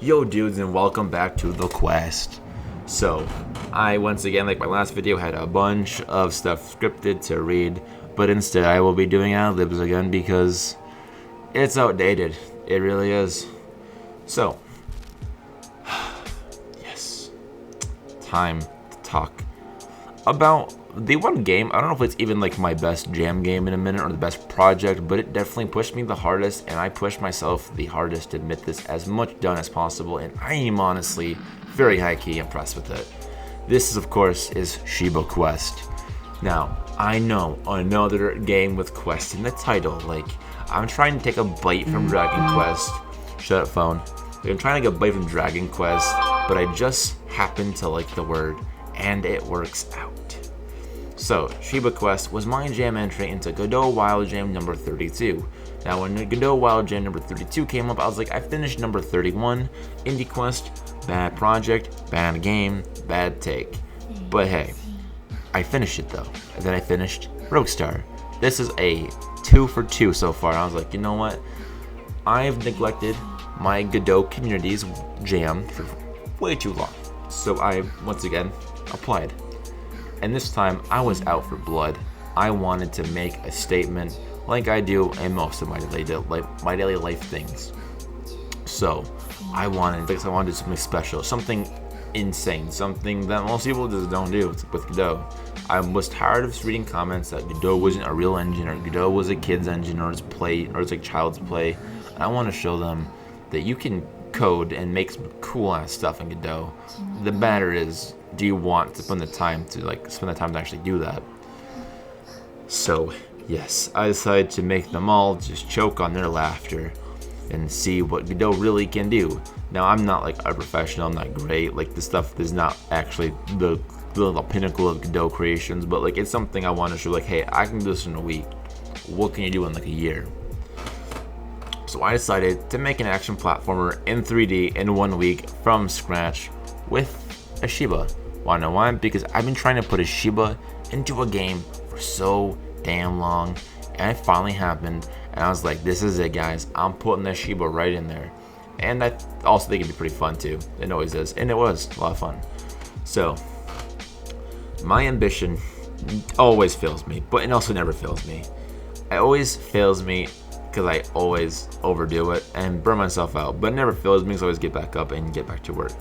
Yo dudes, and welcome back to The Quest. So, I once again, like my last video, had a bunch of stuff scripted to read, but instead I will be doing ad-libs again because it's outdated. It really is. So, yes, time to talk about the one game. I don't know if it's even like my best jam game in a minute or the best project, but it definitely pushed me the hardest, and I pushed myself the hardest to admit this, as much done as possible, and I am honestly very high-key impressed with it. This, of course, is Shiba Quest. Now, I know another game with Quest in the title. Like, I'm trying to take a bite from Dragon Quest. Shut up, phone. I'm trying to get a bite from Dragon Quest, but I just happen to like the word, and it works out. So, Shiba Quest was my jam entry into Godot Wild Jam number 32. Now, when Godot Wild Jam number 32 came up, I was like, I finished number 31. Indie Quest, bad project, bad game, bad take. But hey, I finished it though. And then I finished Roguestar. This is a 2 for 2 so far. I was like, you know what? I've neglected my Godot community's jam for way too long. So I, once again, applied. And this time, I was out for blood. I wanted to make a statement like I do in most of my daily life things. So, I wanted something special, something insane, something that most people just don't do with Godot. I was tired of reading comments that Godot wasn't a real engine, or Godot was a kid's engine, or it's like child's play. And I want to show them that you can code and make some cool ass stuff in Godot. The matter is, do you want to spend the time to actually do that? So yes, I decided to make them all just choke on their laughter and see what Godot really can do. Now, I'm not like a professional, I'm not great, like this stuff is not actually the pinnacle of Godot creations, but like it's something I want to show, like, hey, I can do this in a week. What can you do in like a year? So I decided to make an action platformer in 3D in 1 week from scratch with a Shiba. Wanna know why? Because I've been trying to put a Shiba into a game for so damn long, and it finally happened, and I was like, this is it, guys. I'm putting the Shiba right in there. And I also think it'd be pretty fun too. It always is, and it was a lot of fun. So my ambition always fails me, but it also never fails me. It always fails me because I always overdo it and burn myself out, but it never fails me because I always get back up and get back to work.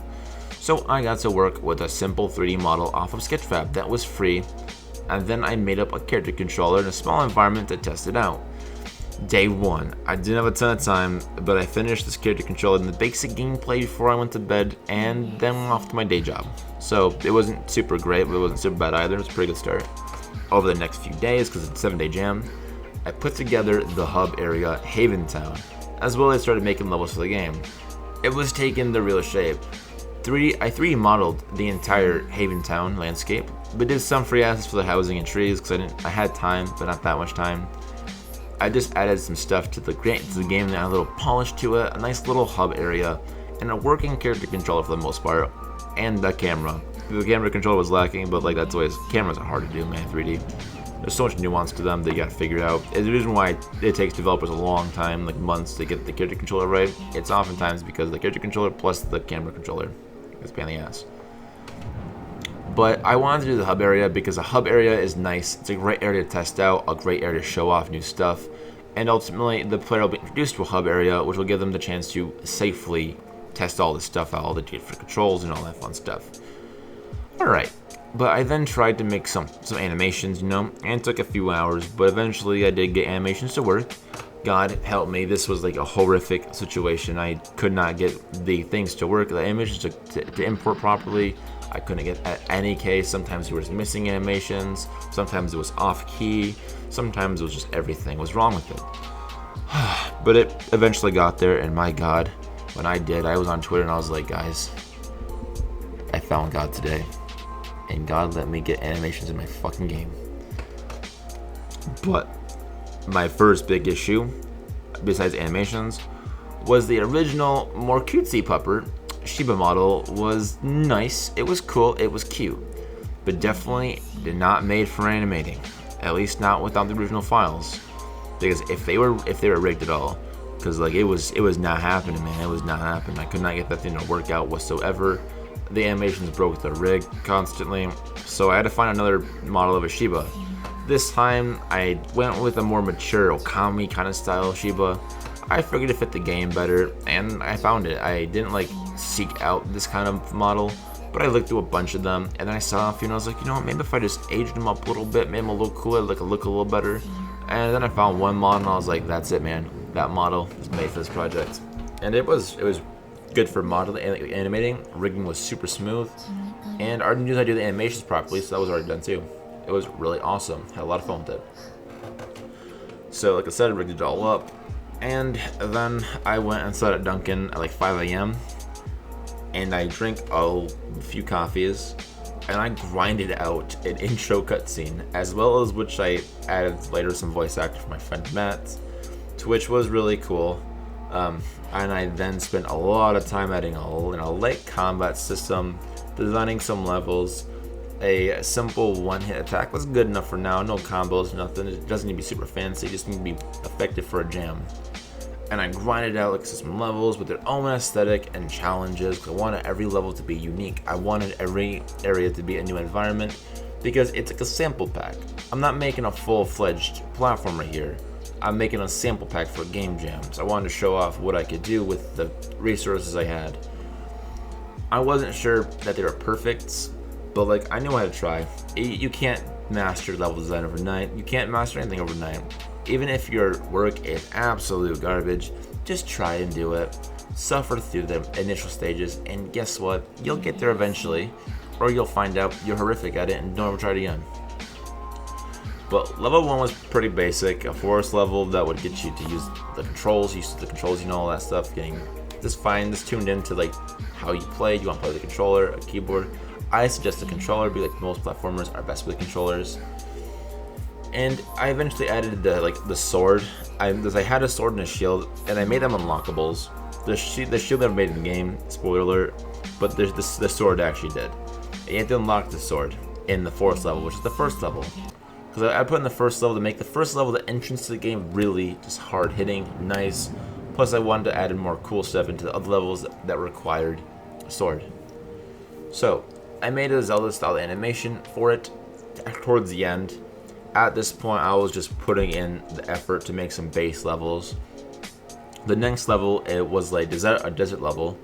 So I got to work with a simple 3D model off of Sketchfab that was free, and then I made up a character controller in a small environment to test it out. Day 1, I didn't have a ton of time, but I finished this character controller in the basic gameplay before I went to bed, and then went off to my day job. So it wasn't super great, but it wasn't super bad either. It was a pretty good start. Over the next few days, because it's a 7-day jam, I put together the hub area, Haven Town, as well as started making levels for the game. It was taking the real shape. I 3D modeled the entire Haven Town landscape, but did some free assets for the housing and trees because I had time, but not that much time. I just added some stuff to the game, and a little polish to it, a nice little hub area, and a working character controller for the most part, and the camera. The camera controller was lacking, but like that's always, cameras are hard to do, man, 3D. There's so much nuance to them that you gotta figure it out. And the reason why it takes developers a long time, like months, to get the character controller right, it's oftentimes because the character controller plus the camera controller. It's a pain in the ass. But I wanted to do the hub area because the hub area is nice. It's a great area to test out, a great area to show off new stuff, and ultimately the player will be introduced to a hub area, which will give them the chance to safely test all this stuff out, all the different controls and all that fun stuff. Alright, but I then tried to make some animations, and it took a few hours, but eventually I did get animations to work. God help me, this was like a horrific situation. I could not get the things to work, the animations to import properly. I couldn't get at any case. Sometimes you were missing animations, sometimes it was off key, sometimes it was just everything was wrong with it. But it eventually got there, and my God, when I did, I was on Twitter and I was like, guys, I found God today, and God let me get animations in my fucking game. But my first big issue, besides animations, was the original, more cutesy pupper. Shiba model was nice, it was cool, it was cute, but definitely not made for animating, at least not without the original files. Because if they were rigged at all, because like it was not happening, man. It was not happening. I could not get that thing to work out whatsoever. The animations broke the rig constantly, so I had to find another model of a Shiba. This time I went with a more mature Okami kind of style Shiba. I figured it fit the game better, and I found it. I didn't like seek out this kind of model, but I looked through a bunch of them, and then I saw a few, and I was like, you know what, maybe if I just aged them up a little bit, made them a little cooler, like look a little better. And then I found one model, and I was like, that's it, man. That model is made for this project. And it was good for modeling and animating. Rigging was super smooth, and I knew how to do the animations properly, so that was already done too. It was really awesome. Had a lot of fun with it. So like I said, I rigged it all up, and then I went and sat at Dunkin' at like 5 a.m. and I drank a few coffees, and I grinded out an intro cutscene, as well as which I added later some voice acting for my friend Matt, to which was really cool. And I then spent a lot of time adding a light combat system, designing some levels. A simple one-hit attack was good enough for now. No combos, nothing. It doesn't need to be super fancy. It just needs to be effective for a jam. And I grinded out like some levels with their own aesthetic and challenges. I wanted every level to be unique. I wanted every area to be a new environment, because it's like a sample pack. I'm not making a full-fledged platformer here. I'm making a sample pack for game jams. I wanted to show off what I could do with the resources I had. I wasn't sure that they were perfect, but like I knew I had to try. You can't master level design overnight. You can't master anything overnight. Even if your work is absolute garbage, just try and do it. Suffer through the initial stages, and guess what? You'll get there eventually, or you'll find out you're horrific at it and don't ever try it again. But level 1 was pretty basic, a forest level that would get you to use the controls, all that stuff, getting just fine, just tuned into like how you play. You want to play with a controller, a keyboard. I suggest the controller, be like most platformers are best with controllers. And I eventually added the sword. I had a sword and a shield, and I made them unlockables. The shield never made in the game, spoiler alert, but the sword actually did. And you have to unlock the sword in the forest level, which is the first level. Because I put in the first level to make the first level, the entrance to the game, really just hard hitting, nice. Plus I wanted to add in more cool stuff into the other levels that required a sword. So I made a Zelda style animation for it towards the end. At this point I was just putting in the effort to make some base levels. The next level, it was like a desert level.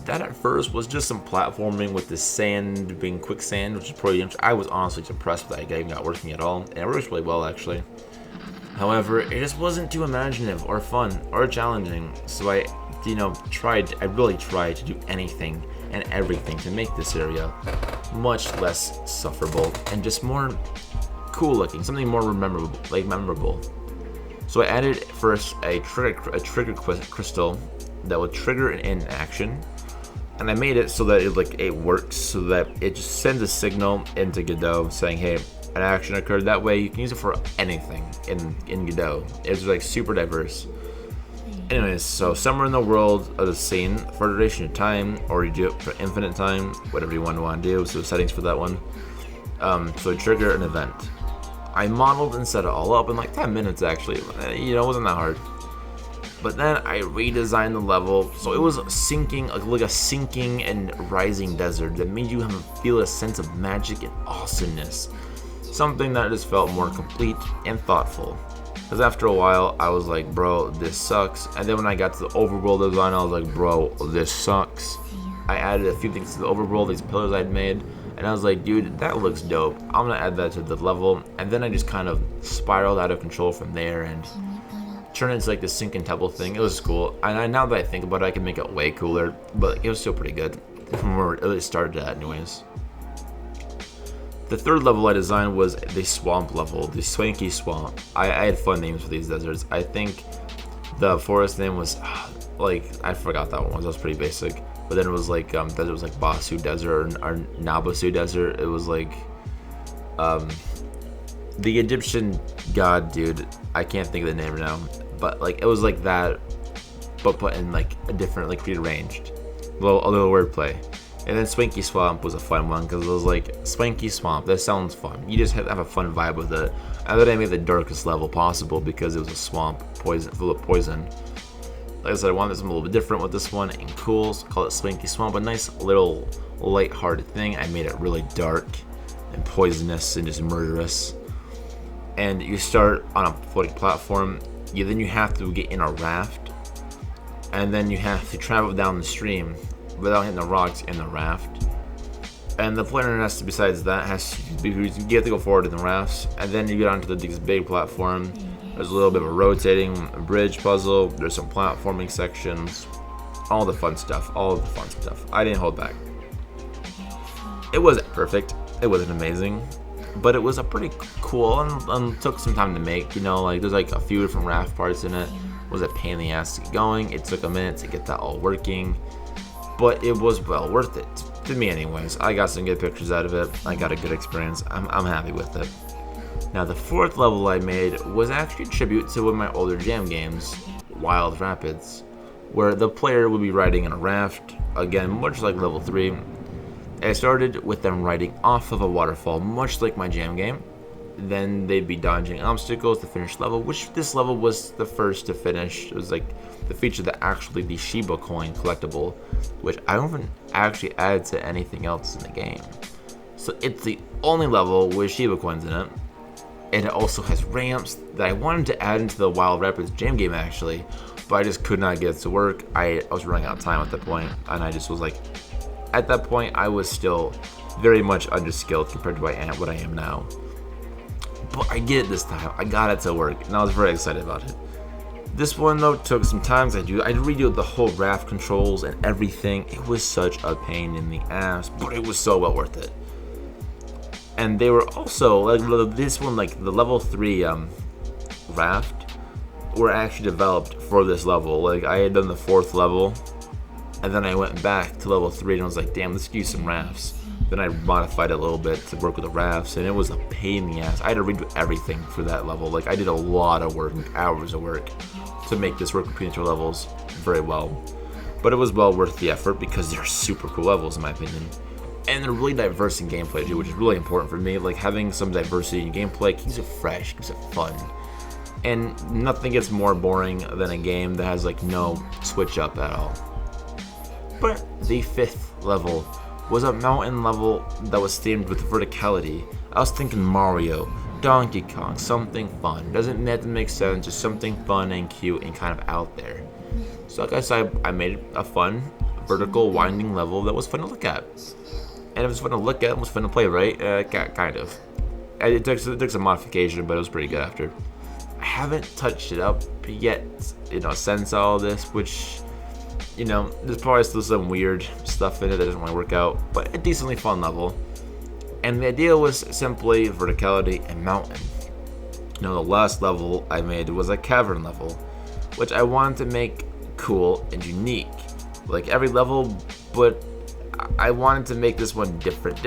That at first was just some platforming with the sand being quicksand, which is pretty interesting. I was honestly impressed with that game not working at all, and it works really well actually. However, it just wasn't too imaginative or fun or challenging, so I really tried to do anything and everything to make this area much less sufferable and just more cool looking, something more memorable. So I added first a trigger crystal that would trigger an action, and I made it so that it works, so that it just sends a signal into Godot saying, hey, an action occurred. That way you can use it for anything in Godot. It's like super diverse. Anyways, so somewhere in the world of the scene, for a duration of time, or you do it for infinite time, whatever you want to do, so settings for that one. So trigger an event. I modeled and set it all up in like 10 minutes actually. It wasn't that hard. But then I redesigned the level, so it was sinking, like a sinking and rising desert that made you feel a sense of magic and awesomeness. Something that just felt more complete and thoughtful. Because after a while, I was like, bro, this sucks. And then when I got to the overworld design, I was like, bro, this sucks. I added a few things to the overworld, these pillars I'd made. And I was like, dude, that looks dope. I'm gonna add that to the level. And then I just kind of spiraled out of control from there and turned into like this sinking temple thing. It was cool. And now that I think about it, I can make it way cooler. But it was still pretty good from where it started at anyways. The third level I designed was the swamp level, the swanky swamp. I had fun names for these deserts. I think the forest name was, I forgot that one. That was pretty basic. But then it was like, desert was like Basu Desert or Nabasu Desert. It was like, the Egyptian god, dude. I can't think of the name now. But like, it was like that, but put in like a different, like rearranged. A little wordplay. And then Swanky Swamp was a fun one because it was like, Swanky Swamp, that sounds fun. You just have a fun vibe with it. And then I made the darkest level possible because it was a swamp full of poison. Like I said, I wanted something a little bit different with this one and cool, so I call it Swanky Swamp. A nice little light-hearted thing. I made it really dark and poisonous and just murderous. And you start on a floating platform. Then you have to get in a raft, and then you have to travel down the stream without hitting the rocks in the raft. And the player has to, besides that, you have to go forward in the rafts, and then you get onto this big platform. There's a little bit of a rotating bridge puzzle. There's some platforming sections, all the fun stuff. I didn't hold back. It wasn't perfect. It wasn't amazing, but it was a pretty cool and took some time to make. You know, like there's like a few different raft parts in it. It was a pain in the ass to get going. It took a minute to get that all working, but it was well worth it to me, anyways. I got some good pictures out of it. I got a good experience. I'm happy with it. Now, the fourth level I made was actually a tribute to one of my older jam games, Wild Rapids, where the player would be riding in a raft, again, much like level 3. I started with them riding off of a waterfall, much like my jam game. Then they'd be dodging obstacles to finish level, which this level was the first to finish. It was like the feature that actually the Shiba coin collectible, which I don't even actually add to anything else in the game. So it's the only level with Shiba coins in it. And it also has ramps that I wanted to add into the Wild Rapids jam game actually, but I just could not get it to work. I was running out of time at that point, and I just was like, at that point I was still very much underskilled compared to what I am now. But I get it this time. I got it to work, and I was very excited about it. This one though took some time. I redo the whole raft controls and everything. It was such a pain in the ass, but it was so well worth it. And they were also, like this one, like the level 3 raft, were actually developed for this level. Like I had done the 4th level, and then I went back to level 3 and I was like, damn, let's use some rafts. Then I modified it a little bit to work with the rafts, and it was a pain in the ass. I had to redo everything for that level. Like I did a lot of work, hours of work, to make this work between the 2 levels very well. But it was well worth the effort because they're super cool levels in my opinion. And they're really diverse in gameplay too, which is really important for me. Like having some diversity in gameplay keeps it fresh, keeps it fun. And nothing gets more boring than a game that has like no switch up at all. But the 5th level was a mountain level that was themed with verticality. I was thinking Mario, Donkey Kong, something fun. Doesn't have to make sense, just something fun and cute and kind of out there. So like I said, I made a fun, vertical, winding level that was fun to look at. And it was fun to look at, it was fun to play, right? Kind of. It took some modification, but it was pretty good after. I haven't touched it up yet, since all this, which, there's probably still some weird stuff in it that doesn't really work out, but a decently fun level. And the idea was simply verticality and mountain. The last level I made was a cavern level, which I wanted to make cool and unique. Like every level, but I wanted to make this one different,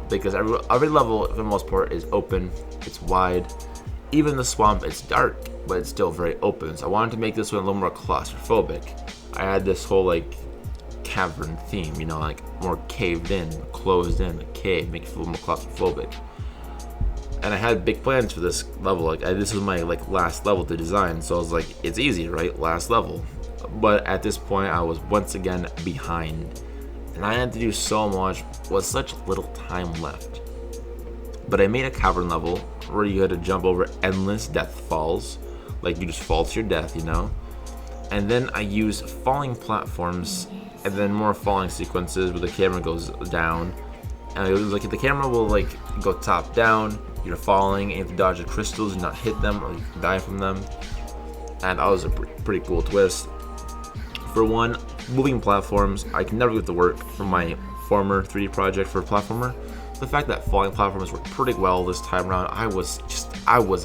because every level, for the most part, is open, it's wide. Even the swamp, it's dark, but it's still very open. So I wanted to make this one a little more claustrophobic. I had this whole, like, cavern theme, like more caved in, closed in, a cave, make it feel more claustrophobic. And I had big plans for this level. Like, this was my, last level to design, so I was like, it's easy, right? Last level. But at this point, I was once again behind. And I had to do so much with such little time left. But I made a cavern level where you had to jump over endless death falls. Like you just fall to your death, And then I used falling platforms and then more falling sequences where the camera goes down. And it was like the camera will go top down, you're falling, and you have to dodge the crystals and not hit them or you can die from them. And that was a pretty cool twist. For one, moving platforms, I can never get to work from my former 3D project for a platformer. The fact that falling platforms worked pretty well this time around, I was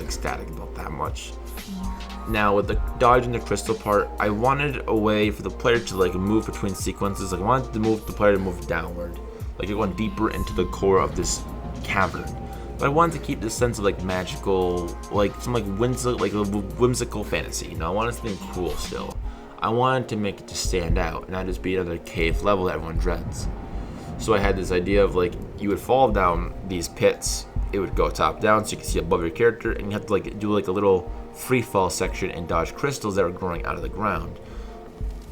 ecstatic about that much. Now with the dodge and the crystal part, I wanted a way for the player to move between sequences. I wanted the player to move downward, you're going deeper into the core of this cavern. But I wanted to keep this sense of magical, some whimsical fantasy. I wanted something cool still. I wanted to make it to stand out and not just be another cave level that everyone dreads. So I had this idea of you would fall down these pits it would go top down so you can see above your character, and you have to like do like a little free fall section and dodge crystals that were growing out of the ground.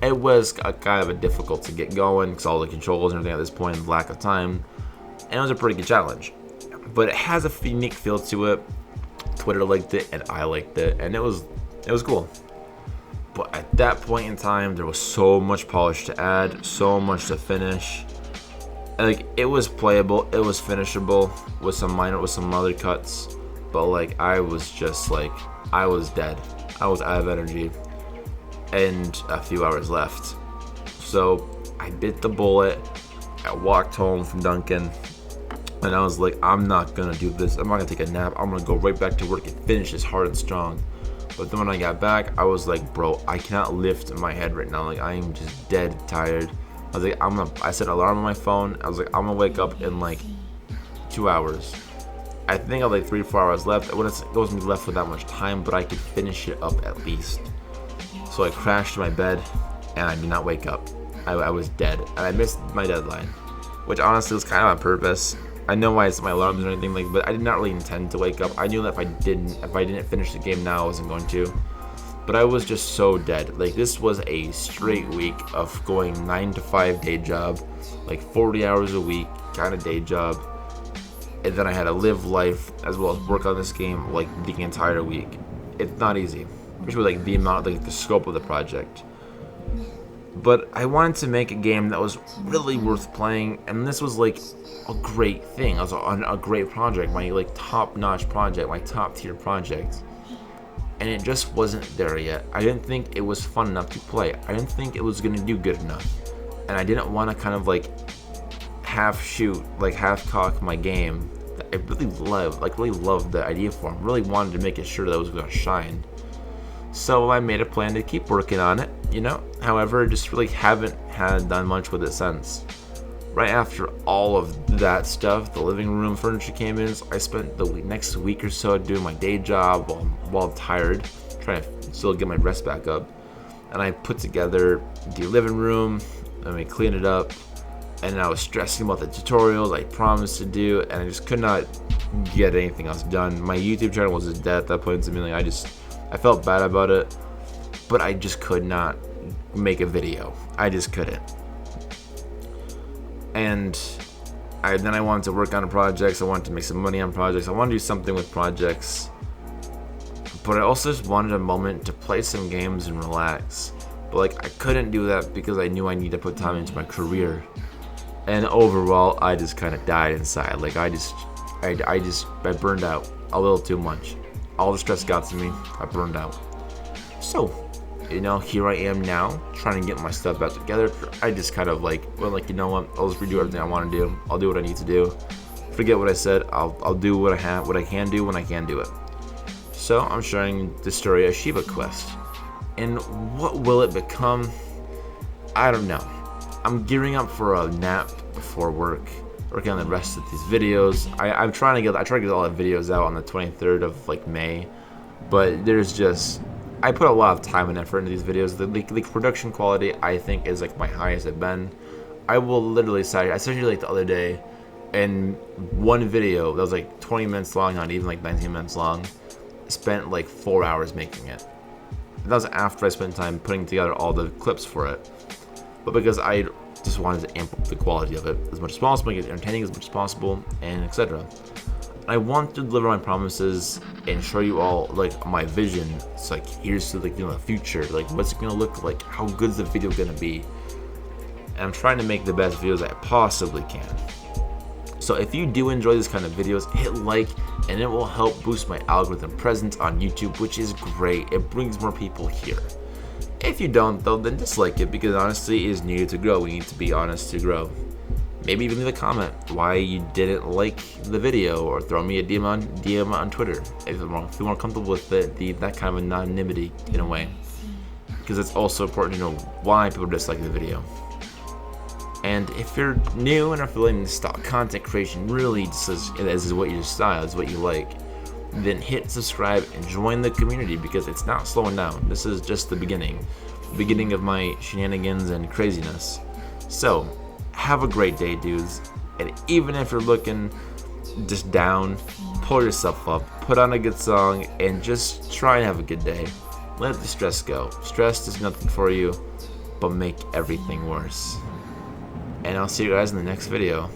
It was kind of a difficult to get going because all the controls and everything at this point and lack of time, and it was a pretty good challenge. But it has a unique feel to it. Twitter liked it and I liked it, and it was cool. But at that point in time, there was so much polish to add, so much to finish. Like, it was playable, it was finishable with some other cuts, but like I was dead. I was out of energy, and a few hours left. So I bit the bullet. I walked home from Duncan, and I was like, I'm not gonna do this. I'm not gonna take a nap. I'm gonna go right back to work and finish this hard and strong. But then when I got back, I was like, bro, I cannot lift my head right now. Like, I am just dead tired. I was like, I set an alarm on my phone. I was like, I'm gonna wake up in like 2 hours. I think I have like 3 or 4 hours left. It wasn't be left with that much time, but I could finish it up at least. So I crashed in my bed, and I did not wake up. I was dead, and I missed my deadline, which honestly was kind of on purpose. I know why it's my alarms or anything, but I did not really intend to wake up. I knew that if I didn't finish the game now, I wasn't going to. But I was just so dead. Like, this was a straight week of going 9 to 5 day job, like 40 hours a week kind of day job, and then I had to live life as well as work on this game like the entire week. It's not easy, especially like the scope of the project. But I wanted to make a game that was really worth playing, and this was like a great thing. It was a great project, my like top-notch project, my top-tier project. And it just wasn't there yet. I didn't think it was fun enough to play. I didn't think it was gonna do good enough. And I didn't want to kind of like half-cock my game that I really loved the idea for. I really wanted to make it sure that it was gonna shine. So I made a plan to keep working on it, you know? However, just really haven't done much with it since. Right after all of that stuff, the living room furniture came in, so I spent the next week or so doing my day job while I'm tired, trying to still get my rest back up. And I put together the living room, and we cleaned it up, and I was stressing about the tutorials I promised to do, and I just could not get anything else done. My YouTube channel was dead at that point, so I felt bad about it, but I just could not make a video. I just couldn't. And then I wanted to work on projects. I wanted to make some money on projects. I wanted to do something with projects. But I also just wanted a moment to play some games and relax. But like, I couldn't do that because I knew I needed to put time into my career. And overall, I just kind of died inside. Like, I burned out a little too much. All the stress got to me. I burned out. So, you know, here I am now, trying to get my stuff back together. I just kind of you know what? I'll just redo everything I want to do. I'll do what I need to do. Forget what I said. I'll do what I can do when I can do it. So I'm sharing the story of Shiba Quest, and what will it become? I don't know. I'm gearing up for a nap before work, working on the rest of these videos. I try to get all the videos out on the 23rd of like May, but I put a lot of time and effort into these videos. The production quality, I think, is like my highest it's been. I will literally say, I said you like the other day, in one video that was like 20 minutes long, not even like 19 minutes long, spent like 4 hours making it. That was after I spent time putting together all the clips for it. But because I just wanted to amp up the quality of it as much as possible, make it entertaining as much as possible, and etc. I want to deliver my promises and show you all like my vision. It's like, here's to the future, like what's it gonna look like, how good's the video gonna be, and I'm trying to make the best videos I possibly can. So if you do enjoy this kind of videos, hit like, and it will help boost my algorithm presence on YouTube, which is great. It brings more people here. If you don't though, then dislike it, because honestly, it is needed to grow. We need to be honest to grow. Maybe even leave a comment why you didn't like the video, or throw me a DM on Twitter if you're more comfortable with that kind of anonymity in a way, because it's also important to know why people dislike the video. And if you're new and are feeling stock content creation really is what your style is, what you like, then hit subscribe and join the community, because it's not slowing down. This is just the beginning of my shenanigans and craziness. So have a great day, dudes, and even if you're looking just down, pull yourself up, put on a good song, and just try and have a good day. Let the stress go. Stress does nothing for you but make everything worse. And I'll see you guys in the next video.